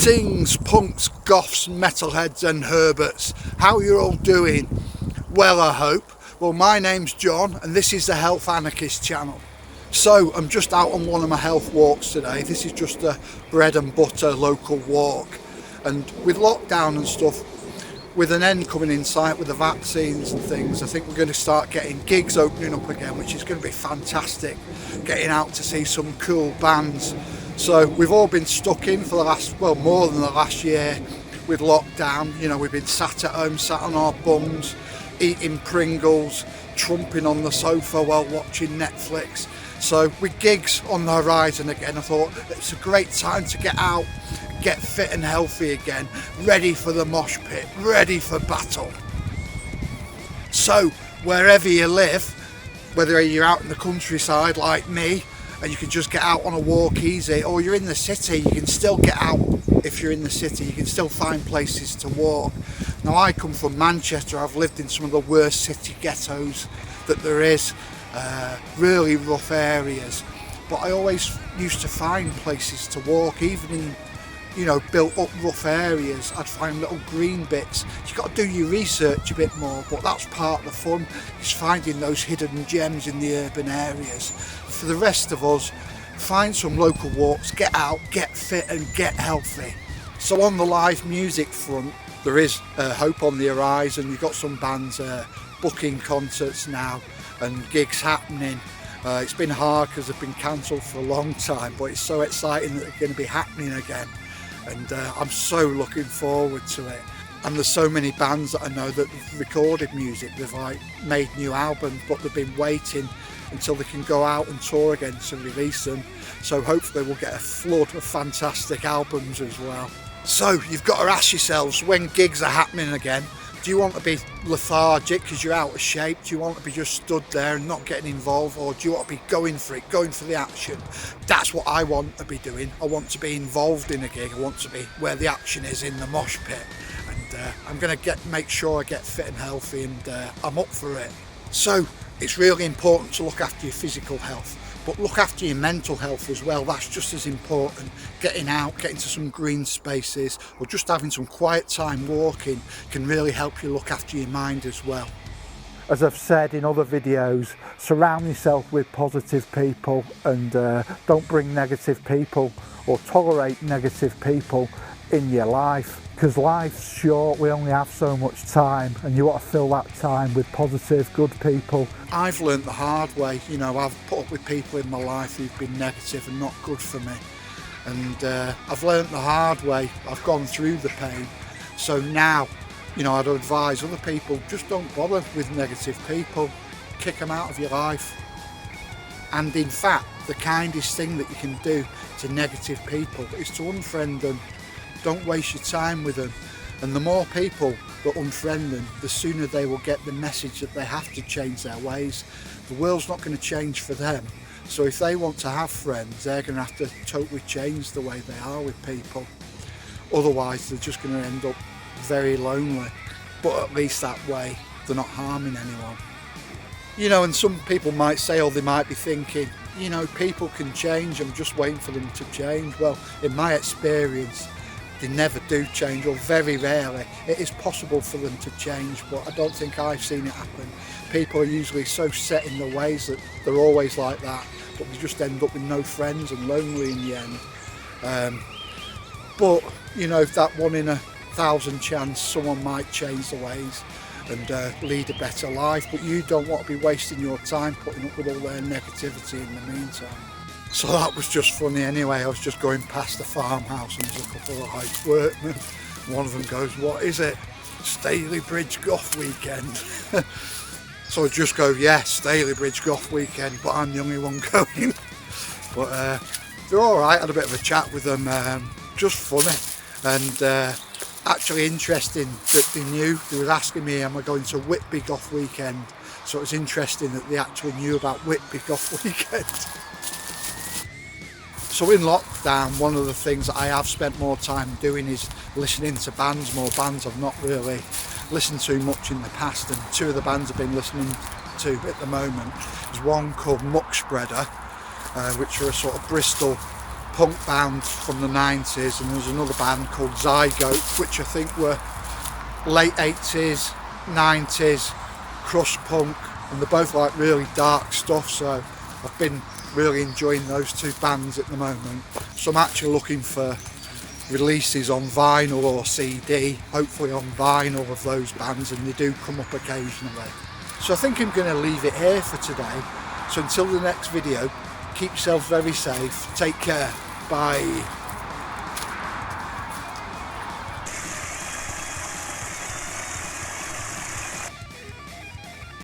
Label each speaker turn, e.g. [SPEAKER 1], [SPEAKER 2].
[SPEAKER 1] Sings, punks, goths, metalheads and herberts. How are you all doing? Well, I hope. Well, my name's John and this is the Health Anarchist channel. So I'm just out on one of my health walks today. This is just a bread and butter local walk, and with lockdown and stuff, with an end coming in sight with the vaccines and things, I think we're going to start getting gigs opening up again, which is going to be fantastic, getting out to see some cool bands. So we've all been stuck in for the last, well, more than the last year with lockdown. You know, we've been sat at home, sat on our bums, eating Pringles, trumping on the sofa while watching Netflix. So with gigs on the horizon again, I thought it's a great time to get out, get fit and healthy again, ready for the mosh pit, ready for battle. So wherever you live, whether you're out in the countryside like me and you can just get out on a walk easy, or you're in the city, you can still get out. If you're in the city, you can still find places to walk. Now, I come from Manchester. I've lived in some of the worst city ghettos that there is, really rough areas, but I always used to find places to walk, even in, you know, built up rough areas. I'd find little green bits. You've got to do your research a bit more, but that's part of the fun, is finding those hidden gems in the urban areas. For the rest of us, find some local walks, get out, get fit and get healthy. So on the live music front, there is hope on the horizon. You've got some bands booking concerts now and gigs happening. It's been hard because they've been cancelled for a long time, but it's so exciting that they're going to be happening again, and I'm so looking forward to it. And there's so many bands that I know that have recorded music, they've like made new albums, but they've been waiting until they can go out and tour again to release them. So hopefully we'll get a flood of fantastic albums as well. So you've got to ask yourselves, when gigs are happening again, do you want to be lethargic because you're out of shape? Do you want to be just stood there and not getting involved? Or do you want to be going for it, going for the action? That's what I want to be doing. I want to be involved in a gig. I want to be where the action is, in the mosh pit. And I'm going to make sure I get fit and healthy, and I'm up for it. So it's really important to look after your physical health, but look after your mental health as well. That's just as important. Getting out, getting to some green spaces, or just having some quiet time walking can really help you look after your mind as well.
[SPEAKER 2] As I've said in other videos, surround yourself with positive people, and don't bring negative people or tolerate negative people in your life, because life's short. We only have so much time, and you want to fill that time with positive, good people.
[SPEAKER 1] I've learnt the hard way. You know, I've put up with people in my life who've been negative and not good for me, and I've learnt the hard way. I've gone through the pain. So now, you know, I'd advise other people, just don't bother with negative people. Kick them out of your life. And in fact, the kindest thing that you can do to negative people is to unfriend them. Don't waste your time with them. And the more people that unfriend them, the sooner they will get the message that they have to change their ways. The world's not going to change for them. So if they want to have friends, they're going to have to totally change the way they are with people. Otherwise, they're just going to end up very lonely. But at least that way, they're not harming anyone. You know, and some people might say, or they might be thinking, you know, people can change, I'm just waiting for them to change. Well, in my experience, they never do change, or very rarely. It is possible for them to change, but I don't think I've seen it happen. People are usually so set in their ways that they're always like that, but they just end up with no friends and lonely in the end. But, you know, that 1 in 1,000 chance, someone might change the ways and lead a better life, but you don't want to be wasting your time putting up with all their negativity in the meantime. So that was just funny anyway. I was just going past the farmhouse and there's a couple of like workmen. One of them goes, "What is it? Stalybridge Goth weekend?" So I just go, "Yeah, Stalybridge Goth weekend," but I'm the only one going. But they're alright, had a bit of a chat with them, just funny. And actually interesting that they knew. They were asking me, am I going to Whitby Goth weekend? So it was interesting that they actually knew about Whitby Goth weekend. So in lockdown, one of the things that I have spent more time doing is listening to bands, more bands I've not really listened to much in the past, and two of the bands I've been listening to at the moment is one called Muck Spreader, which are a sort of Bristol punk band from the 90s, and there was another band called Zygote, which I think were late 80s, 90s, crust punk, and they're both like really dark stuff, so I've been really enjoying those two bands at the moment. So I'm actually looking for releases on vinyl or CD, hopefully on vinyl of those bands, and they do come up occasionally. So I think I'm going to leave it here for today. So until the next video, keep yourself very safe, take care, bye.